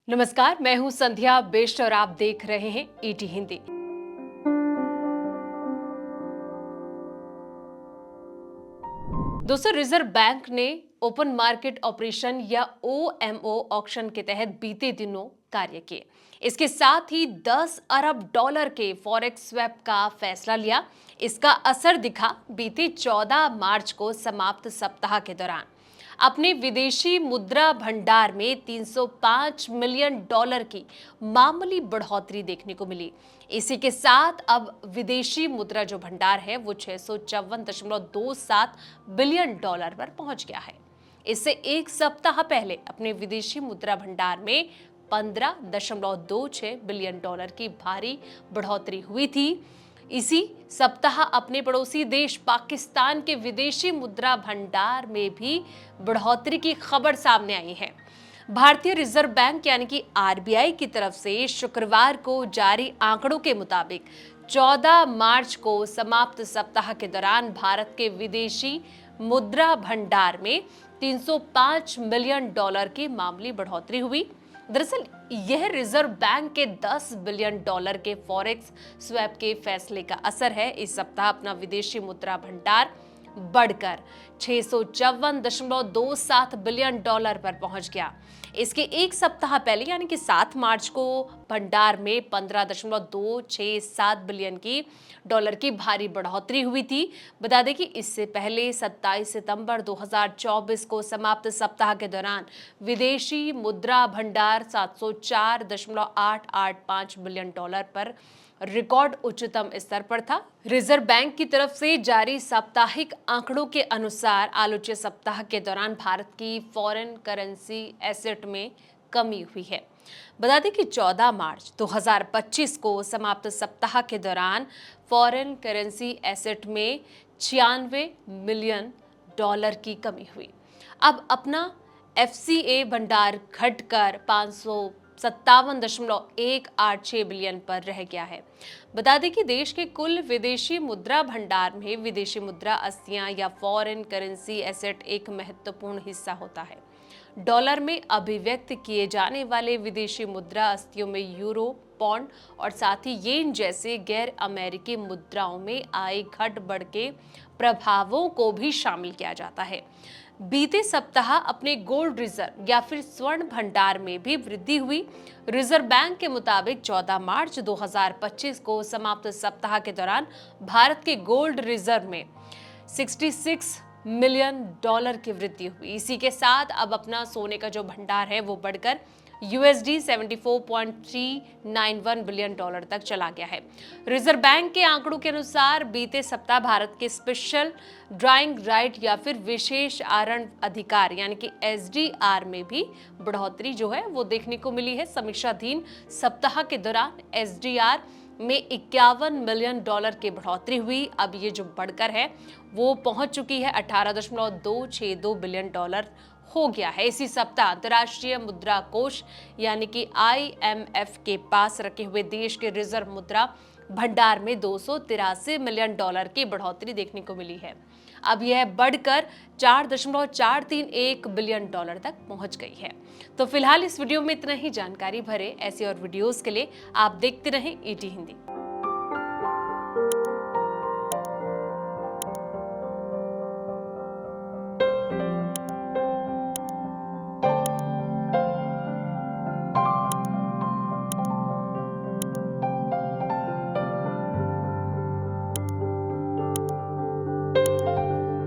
नमस्कार, मैं हूं संध्या बेस्ट और आप देख रहे हैं ईटी हिंदी। दोस्तों, रिजर्व बैंक ने ओपन मार्केट ऑपरेशन या ओएमओ ऑक्शन के तहत बीते दिनों कार्य किए। इसके साथ ही 10 अरब डॉलर के फॉरेक्स स्वैप का फैसला लिया। इसका असर दिखा बीते 14 मार्च को समाप्त सप्ताह के दौरान। अपने विदेशी मुद्रा भंडार में 305 मिलियन डॉलर की मामूली बढ़ोतरी देखने को मिली। इसी के साथ अब विदेशी मुद्रा जो भंडार है वो 654.27 बिलियन डॉलर पर पहुंच गया है। इससे एक सप्ताह पहले अपने विदेशी मुद्रा भंडार में 15.26 बिलियन डॉलर की भारी बढ़ोतरी हुई थी। इसी सप्ताह अपने पड़ोसी देश पाकिस्तान के विदेशी मुद्रा भंडार में भी बढ़ोतरी की खबर सामने आई है। भारतीय रिजर्व बैंक यानी कि आरबीआई की तरफ से शुक्रवार को जारी आंकड़ों के मुताबिक 14 मार्च को समाप्त सप्ताह के दौरान भारत के विदेशी मुद्रा भंडार में 305 मिलियन डॉलर की मामूली बढ़ोतरी हुई। दरअसल यह रिजर्व बैंक के 10 बिलियन डॉलर के फॉरेक्स स्वैप के फैसले का असर है। इस सप्ताह अपना विदेशी मुद्रा भंडार बढ़कर 654.27 बिलियन डॉलर पर पहुंच गया। इसके एक सप्ताह पहले यानी कि 7 मार्च को भंडार में 15.267 बिलियन की डॉलर की भारी बढ़ोतरी हुई थी। बता दें कि इससे पहले 27 सितंबर 2024 को समाप्त सप्ताह के दौरान विदेशी मुद्रा भंडार 704.885 बिलियन डॉलर पर रिकॉर्ड उच्चतम स्तर पर था। रिजर्व बैंक की तरफ से जारी साप्ताहिक आंकड़ों के अनुसार आलोच्य सप्ताह के दौरान भारत की फॉरेन करेंसी एसेट में कमी हुई है। बता दें कि 14 मार्च 2025 को समाप्त सप्ताह के दौरान फॉरेन करेंसी एसेट में 96 मिलियन डॉलर की कमी हुई। अब अपना एफसीए भंडार घटकर 557.186 बिलियन पर रह गया है। बता दें कि देश के कुल विदेशी मुद्रा भंडार में विदेशी मुद्रा अस्थियां या फॉरेन करेंसी एसेट एक महत्वपूर्ण हिस्सा होता है। डॉलर में अभिव्यक्त किए जाने वाले विदेशी मुद्रा अस्थियों में यूरो, पौंड और साथ ही येन जैसे गैर अमेरिकी मुद्राओं में आए घट बढ़ के प्रभावों को भी शामिल किया जाता है। बीते सप्ताह अपने गोल्ड रिजर्व या फिर स्वर्ण भंडार में भी वृद्धि हुई। रिजर्व बैंक के मुताबिक 14 मार्च 2025 को समाप्त सप्ताह के दौरान भारत के गोल्ड रिजर्व में 66 मिलियन डॉलर की वृद्धि हुई। इसी के साथ अब अपना सोने का जो भंडार है वो बढ़कर यूएसडी 74.391 बिलियन डॉलर तक चला गया है। रिजर्व बैंक के आंकड़ों के अनुसार बीते सप्ताह भारत के स्पेशल ड्राइंग राइट या फिर विशेष आहरण अधिकार यानी कि एसडीआर में भी बढ़ोतरी जो है वो देखने को मिली है। समीक्षाधीन सप्ताह के दौरान एसडीआर में 51 मिलियन डॉलर की बढ़ोतरी हुई। अब ये जो बढ़कर है वो पहुंच चुकी है 18.262 बिलियन डॉलर हो गया है। इसी सप्ताह अंतर्राष्ट्रीय मुद्रा कोष यानी कि आईएमएफ के पास रखे हुए देश के रिजर्व मुद्रा भंडार में 283 मिलियन डॉलर की बढ़ोतरी देखने को मिली है। अब यह बढ़कर 4.431 बिलियन डॉलर तक पहुंच गई है। तो फिलहाल इस वीडियो में इतना ही। जानकारी भरे ऐसे और वीडियोस के लिए आप देखते रहें ईटी हिंदी।